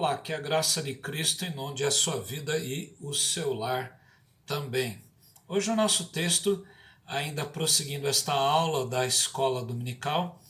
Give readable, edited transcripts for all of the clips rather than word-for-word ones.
Olá, que a graça de Cristo inunde a sua vida e o seu lar também. Hoje o nosso texto, ainda prosseguindo esta aula da escola dominical,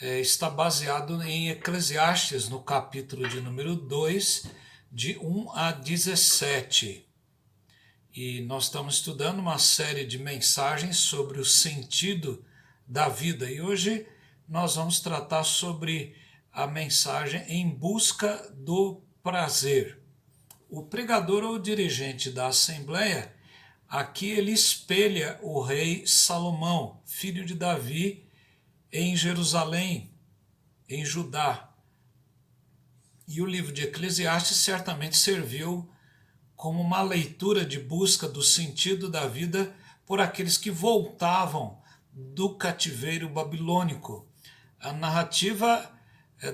está baseado em Eclesiastes, no capítulo de número 2, de 1 a 17. E nós estamos estudando uma série de mensagens sobre o sentido da vida. E hoje nós vamos tratar sobre a mensagem em busca do prazer. O pregador ou dirigente da Assembleia, aqui ele espelha o rei Salomão, filho de Davi, em Jerusalém, em Judá. E o livro de Eclesiastes certamente serviu como uma leitura de busca do sentido da vida por aqueles que voltavam do cativeiro babilônico. A narrativa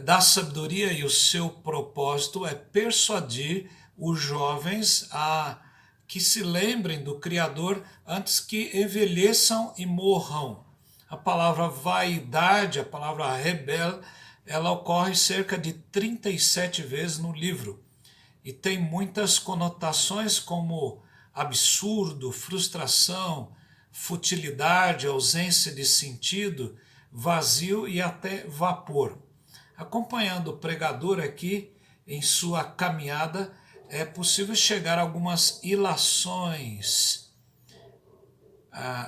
da sabedoria e o seu propósito é persuadir os jovens a que se lembrem do Criador antes que envelheçam e morram. A palavra vaidade, a palavra rebel, ela ocorre cerca de 37 vezes no livro e tem muitas conotações como absurdo, frustração, futilidade, ausência de sentido, vazio e até vapor. Acompanhando o pregador aqui em sua caminhada, é possível chegar a algumas ilações.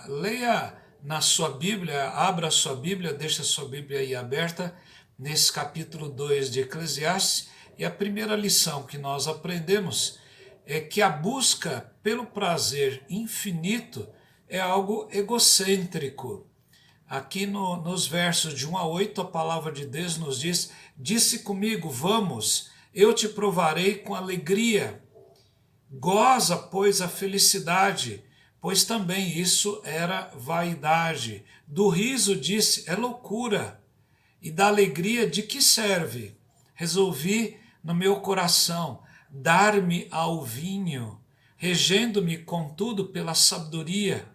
Leia na sua Bíblia, abra a sua Bíblia, deixa a sua Bíblia aí aberta, nesse capítulo 2 de Eclesiastes, e a primeira lição que nós aprendemos é que a busca pelo prazer infinito é algo egocêntrico. Aqui nos versos de 1 a 8, a palavra de Deus nos diz: disse comigo, vamos, eu te provarei com alegria. Goza, pois, a felicidade, pois também isso era vaidade. Do riso disse, é loucura. E da alegria de que serve? Resolvi no meu coração dar-me ao vinho, regendo-me, contudo, pela sabedoria,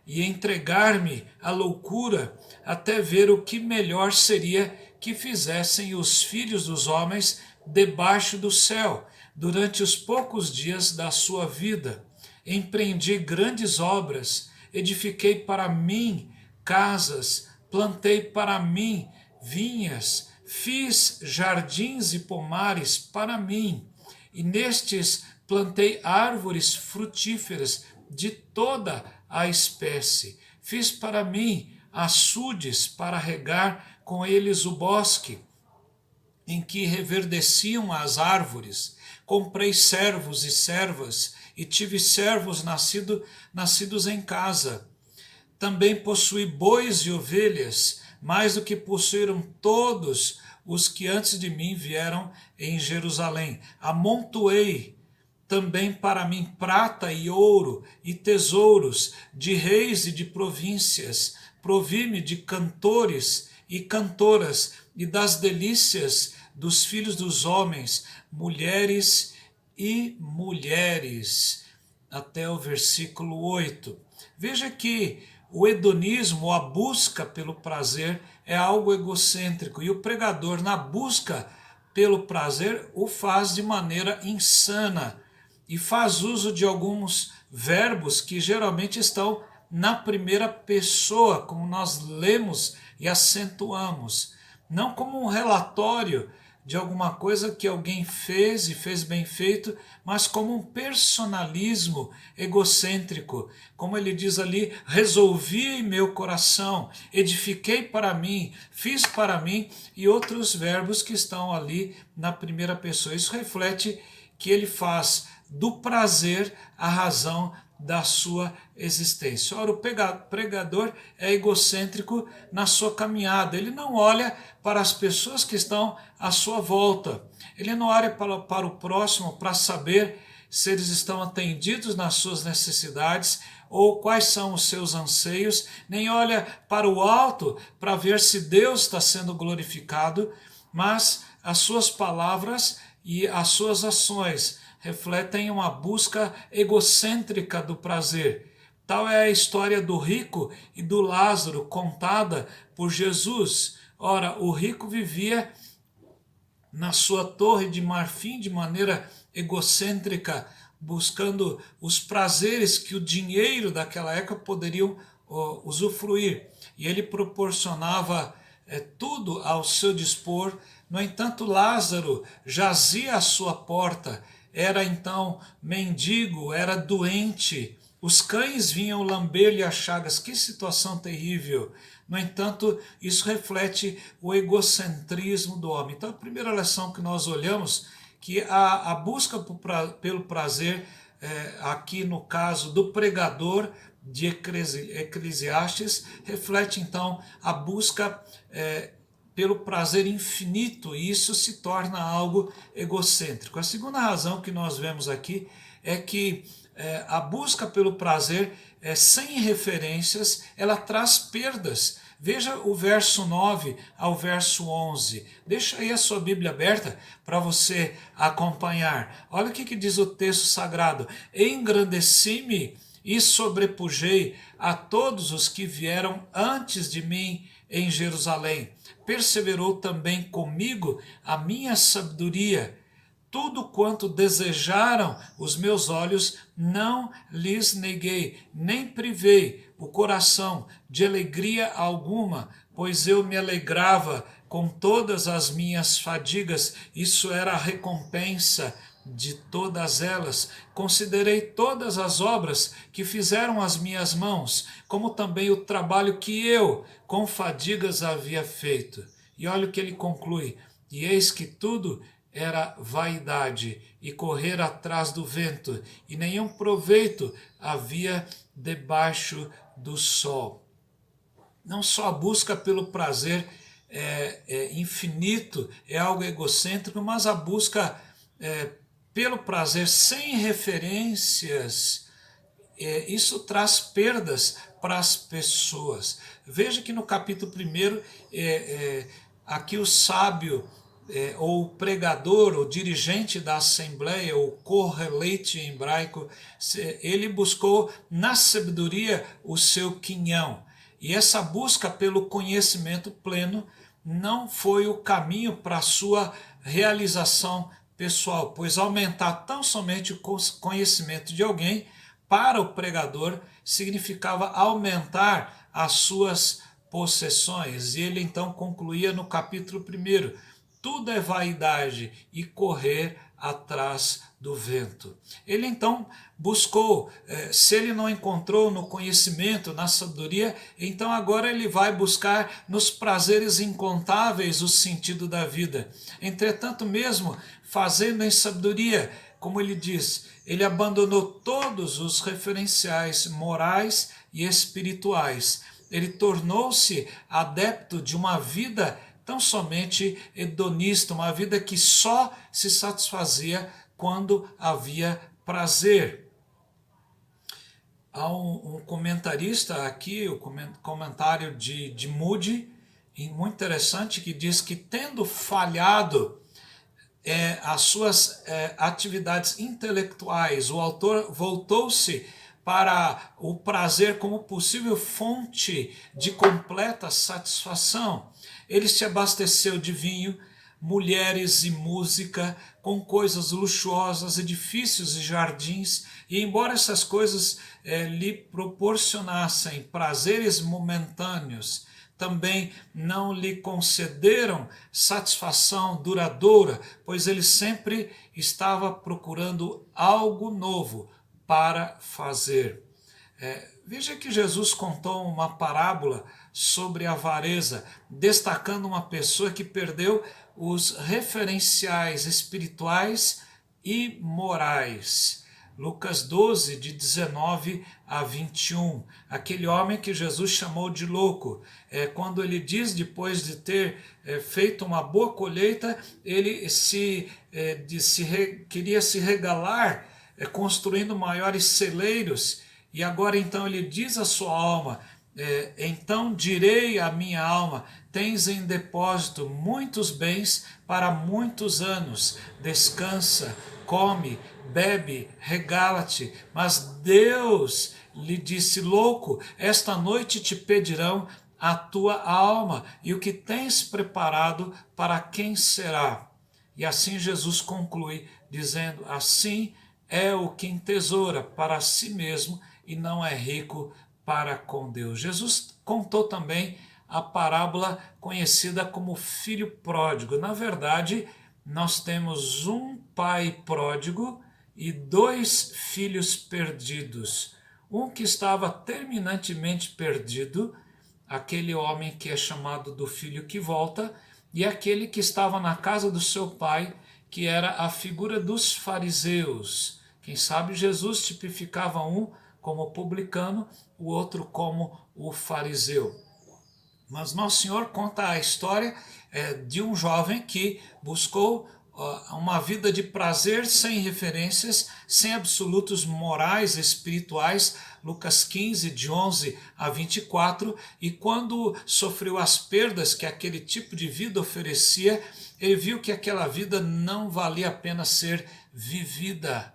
e entregar-me à loucura, até ver o que melhor seria que fizessem os filhos dos homens debaixo do céu, durante os poucos dias da sua vida. Empreendi grandes obras, edifiquei para mim casas, plantei para mim vinhas, fiz jardins e pomares para mim, e nestes plantei árvores frutíferas de toda a espécie. Fiz para mim açudes para regar com eles o bosque, em que reverdeciam as árvores. Comprei servos e servas, e tive servos nascidos em casa. Também possuí bois e ovelhas, mais do que possuíram todos os que antes de mim vieram em Jerusalém. Amontoei também para mim prata e ouro e tesouros de reis e de províncias. Provi-me de cantores e cantoras e das delícias dos filhos dos homens, mulheres e mulheres. Até o versículo 8. Veja que o hedonismo, a busca pelo prazer, é algo egocêntrico, e o pregador, na busca pelo prazer, o faz de maneira insana e faz uso de alguns verbos que geralmente estão na primeira pessoa, como nós lemos e acentuamos, não como um relatório de alguma coisa que alguém fez e fez bem feito, mas como um personalismo egocêntrico. Como ele diz ali, resolvi em meu coração, edifiquei para mim, fiz para mim, e outros verbos que estão ali na primeira pessoa. Isso reflete que ele faz do prazer a razão da sua existência. Ora, o pregador é egocêntrico na sua caminhada. Ele não olha para as pessoas que estão à sua volta. Ele não olha para o próximo para saber se eles estão atendidos nas suas necessidades ou quais são os seus anseios, nem olha para o alto para ver se Deus está sendo glorificado, mas as suas palavras e as suas ações refletem uma busca egocêntrica do prazer. Tal é a história do rico e do Lázaro contada por Jesus. Ora, o rico vivia na sua torre de marfim de maneira egocêntrica, buscando os prazeres que o dinheiro daquela época poderiam usufruir. E ele proporcionava tudo ao seu dispor. No entanto, Lázaro jazia à sua porta, era então mendigo, era doente, os cães vinham lamber-lhe as chagas. Que situação terrível! No entanto, isso reflete o egocentrismo do homem. Então, a primeira lição que nós olhamos, que a busca pelo prazer, aqui no caso do pregador de Eclesiastes, reflete então a busca pelo prazer infinito, e isso se torna algo egocêntrico. A segunda razão que nós vemos aqui é que a busca pelo prazer sem referências, ela traz perdas. Veja o verso 9 ao verso 11. Deixa aí a sua Bíblia aberta para você acompanhar. Olha o que diz o texto sagrado. Engrandeci-me e sobrepujei a todos os que vieram antes de mim em Jerusalém. Perseverou também comigo a minha sabedoria. Tudo quanto desejaram os meus olhos, não lhes neguei, nem privei o coração de alegria alguma, pois eu me alegrava com todas as minhas fadigas. Isso era a recompensa de todas elas. Considerei todas as obras que fizeram as minhas mãos, como também o trabalho que eu, com fadigas, havia feito. E olha o que ele conclui. E eis que tudo era vaidade e correr atrás do vento, e nenhum proveito havia debaixo do sol. Não só a busca pelo prazer infinito é algo egocêntrico, mas a busca pelo prazer sem referências, isso traz perdas para as pessoas. Veja que no capítulo 1, aqui o sábio, ou o pregador, o dirigente da assembleia, o correlate em hebraico, ele buscou na sabedoria o seu quinhão. E essa busca pelo conhecimento pleno não foi o caminho para a sua realização pessoal, pois aumentar tão somente o conhecimento de alguém, para o pregador, significava aumentar as suas possessões. E ele então concluía no capítulo 1, tudo é vaidade e correr atrás do vento. Ele então buscou, se ele não encontrou no conhecimento, na sabedoria, então agora ele vai buscar nos prazeres incontáveis o sentido da vida. Entretanto, mesmo fazendo em sabedoria, como ele diz, ele abandonou todos os referenciais morais e espirituais. Ele tornou-se adepto de uma vida tão somente hedonista, uma vida que só se satisfazia quando havia prazer. Há um comentarista aqui, o comentário de Moody, muito interessante, que diz que tendo falhado as suas atividades intelectuais, o autor voltou-se para o prazer como possível fonte de completa satisfação. Ele se abasteceu de vinho, mulheres e música, com coisas luxuosas, edifícios e jardins, e embora essas coisas lhe proporcionassem prazeres momentâneos, também não lhe concederam satisfação duradoura, pois ele sempre estava procurando algo novo para fazer. Veja que Jesus contou uma parábola sobre a avareza, destacando uma pessoa que perdeu os referenciais espirituais e morais. Lucas 12, de 19 a 21. Aquele homem que Jesus chamou de louco. Quando ele diz, depois de ter feito uma boa colheita, ele queria se regalar, construindo maiores celeiros. E agora então ele diz à sua alma, então direi à minha alma, tens em depósito muitos bens para muitos anos, descansa, come, bebe, regala-te. Mas Deus lhe disse, louco, esta noite te pedirão a tua alma, e o que tens preparado para quem será? E assim Jesus conclui dizendo: assim é o que entesoura para si mesmo e não é rico para com Deus. Jesus contou também a parábola conhecida como filho pródigo. Na verdade, nós temos um pai pródigo e dois filhos perdidos. Um que estava terminantemente perdido, aquele homem que é chamado do filho que volta, e aquele que estava na casa do seu pai, que era a figura dos fariseus. Quem sabe Jesus tipificava um como publicano, o outro como o fariseu. Mas Nosso Senhor conta a história de um jovem que buscou uma vida de prazer sem referências, sem absolutos morais, espirituais, Lucas 15, de 11 a 24, e quando sofreu as perdas que aquele tipo de vida oferecia, ele viu que aquela vida não valia a pena ser vivida.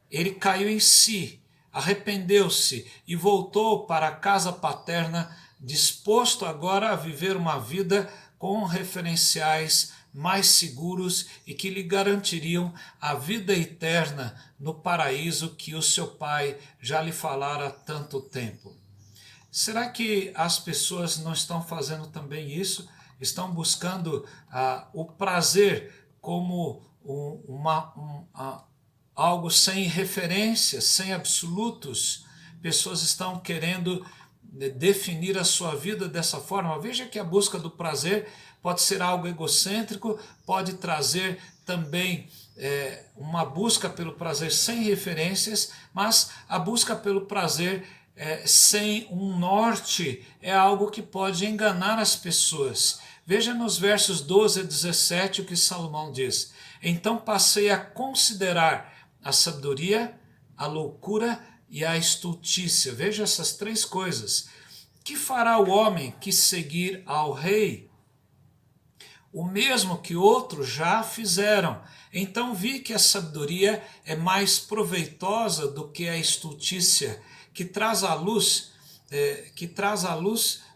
Ele caiu em si, arrependeu-se e voltou para a casa paterna, disposto agora a viver uma vida com referenciais mais seguros e que lhe garantiriam a vida eterna no paraíso que o seu pai já lhe falara há tanto tempo. Será que as pessoas não estão fazendo também isso? Estão buscando o prazer como algo sem referências, sem absolutos? Pessoas estão querendo definir a sua vida dessa forma. Veja que a busca do prazer pode ser algo egocêntrico, pode trazer também uma busca pelo prazer sem referências, mas a busca pelo prazer sem um norte é algo que pode enganar as pessoas. Veja nos versos 12 a 17 o que Salomão diz: então passei a considerar a sabedoria, a loucura e a estultícia. Veja essas três coisas. Que fará o homem que seguir ao rei? O mesmo que outros já fizeram. Então vi que a sabedoria é mais proveitosa do que a estultícia, que traz à luz,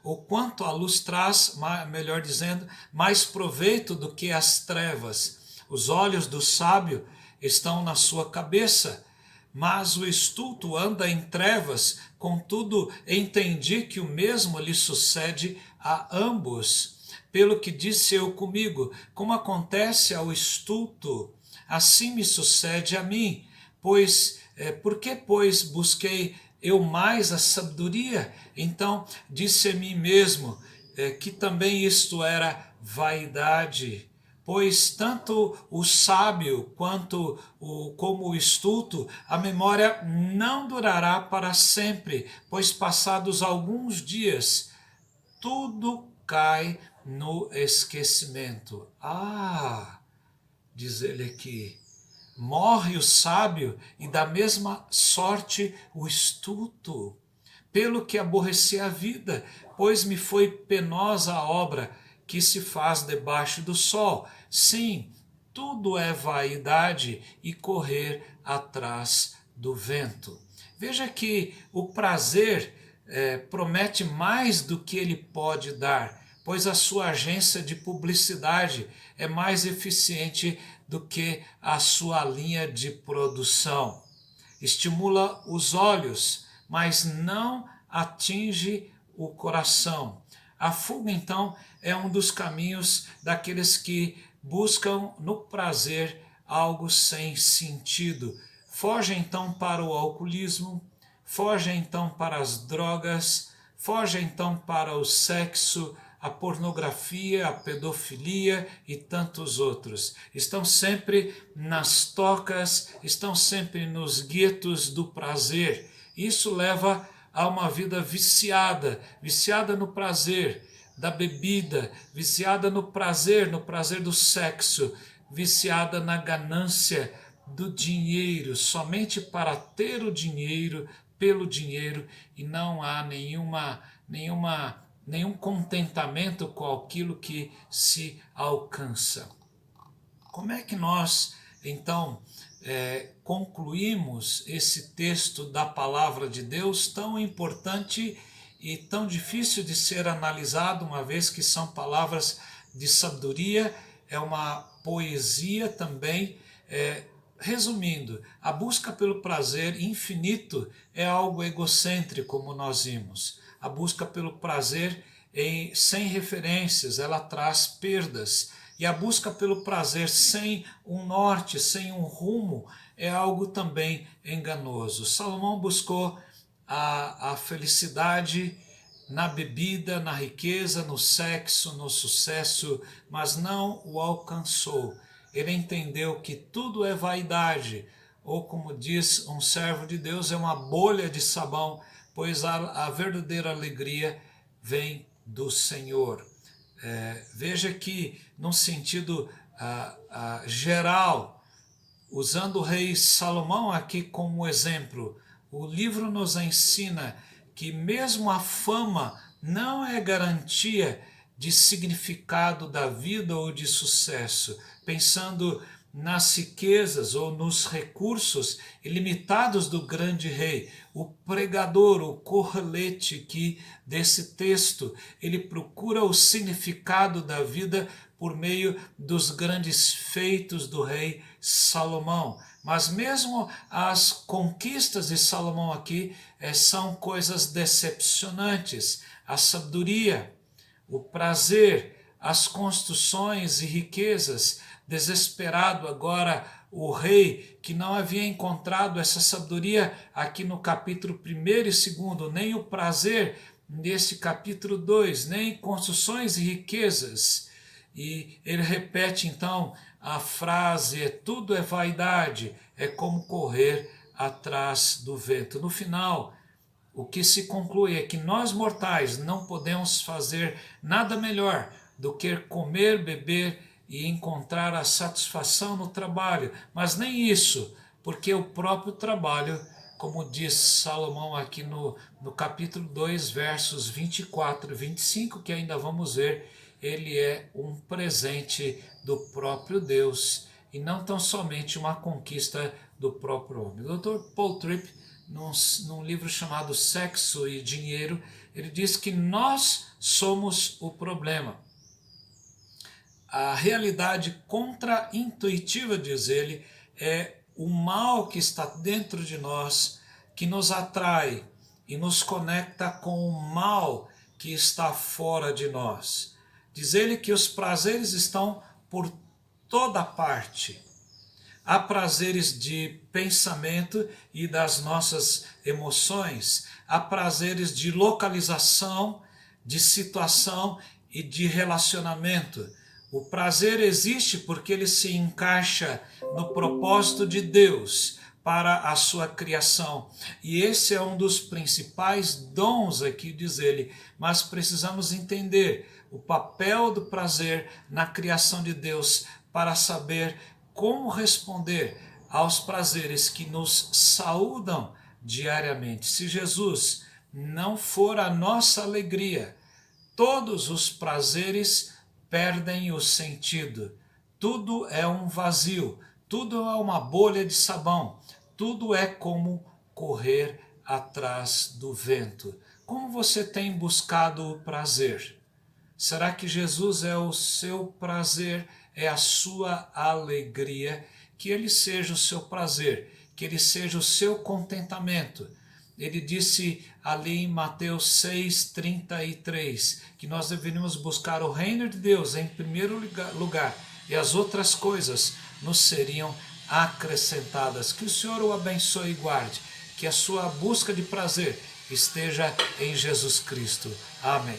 ou quanto a luz traz, melhor dizendo, mais proveito do que as trevas. Os olhos do sábio estão na sua cabeça, mas o estulto anda em trevas. Contudo, entendi que o mesmo lhe sucede a ambos. Pelo que disse eu comigo, como acontece ao estulto, assim me sucede a mim. Por que, pois, busquei eu mais a sabedoria? Então disse a mim mesmo que também isto era vaidade. Pois tanto o sábio como o estulto, a memória não durará para sempre, pois passados alguns dias, tudo cai no esquecimento. Diz ele aqui, morre o sábio e da mesma sorte o estulto. Pelo que aborreci a vida, pois me foi penosa a obra que se faz debaixo do sol. Sim, tudo é vaidade e correr atrás do vento. Veja que o prazer promete mais do que ele pode dar, pois a sua agência de publicidade é mais eficiente do que a sua linha de produção. Estimula os olhos, mas não atinge o coração. A fuga, então, é um dos caminhos daqueles que buscam no prazer algo sem sentido. Foge então para o alcoolismo, foge então para as drogas, foge então para o sexo, a pornografia, a pedofilia e tantos outros. Estão sempre nas tocas, estão sempre nos guetos do prazer. Isso leva a uma vida viciada, viciada no prazer da bebida, viciada no prazer do sexo, viciada na ganância do dinheiro, somente para ter o dinheiro, pelo dinheiro, e não há nenhum contentamento com aquilo que se alcança. Como é que nós, então, concluímos esse texto da palavra de Deus tão importante e tão difícil de ser analisado, uma vez que são palavras de sabedoria, é uma poesia também. Resumindo, a busca pelo prazer infinito é algo egocêntrico, como nós vimos. A busca pelo prazer sem referências, ela traz perdas. E a busca pelo prazer sem um norte, sem um rumo, é algo também enganoso. Salomão buscou a felicidade na bebida, na riqueza, no sexo, no sucesso, mas não o alcançou. Ele entendeu que tudo é vaidade, ou como diz um servo de Deus, é uma bolha de sabão, pois a verdadeira alegria vem do Senhor. Veja que, num sentido geral, usando o rei Salomão aqui como exemplo, o livro nos ensina que mesmo a fama não é garantia de significado da vida ou de sucesso. Pensando nas riquezas ou nos recursos ilimitados do grande rei, o pregador, o correlete que desse texto, ele procura o significado da vida por meio dos grandes feitos do rei Salomão. Mas mesmo as conquistas de Salomão aqui são coisas decepcionantes. A sabedoria, o prazer, as construções e riquezas. Desesperado agora o rei, que não havia encontrado essa sabedoria aqui no capítulo 1 e 2, nem o prazer nesse capítulo 2, nem construções e riquezas. E ele repete então a frase: tudo é vaidade, é como correr atrás do vento. No final, o que se conclui é que nós mortais não podemos fazer nada melhor do que comer, beber e encontrar a satisfação no trabalho, mas nem isso, porque o próprio trabalho, como diz Salomão aqui no capítulo 2, versos 24 e 25, que ainda vamos ver, ele é um presente do próprio Deus e não tão somente uma conquista do próprio homem. O Dr. Paul Tripp, num livro chamado Sexo e Dinheiro, ele diz que nós somos o problema. A realidade contra-intuitiva, diz ele, é o mal que está dentro de nós, que nos atrai e nos conecta com o mal que está fora de nós. Diz ele que os prazeres estão por toda parte. Há prazeres de pensamento e das nossas emoções, há prazeres de localização, de situação e de relacionamento. O prazer existe porque ele se encaixa no propósito de Deus para a sua criação. E esse é um dos principais dons aqui, diz ele. Mas precisamos entender o papel do prazer na criação de Deus para saber como responder aos prazeres que nos saúdam diariamente. Se Jesus não for a nossa alegria, todos os prazeres perdem o sentido. Tudo é um vazio, tudo é uma bolha de sabão, tudo é como correr atrás do vento. Como você tem buscado o prazer? Será que Jesus é o seu prazer, é a sua alegria? Que ele seja o seu prazer, que ele seja o seu contentamento. Ele disse ali em Mateus 6,33, que nós deveríamos buscar o reino de Deus em primeiro lugar, e as outras coisas nos seriam acrescentadas. Que o Senhor o abençoe e guarde, que a sua busca de prazer esteja em Jesus Cristo. Amém.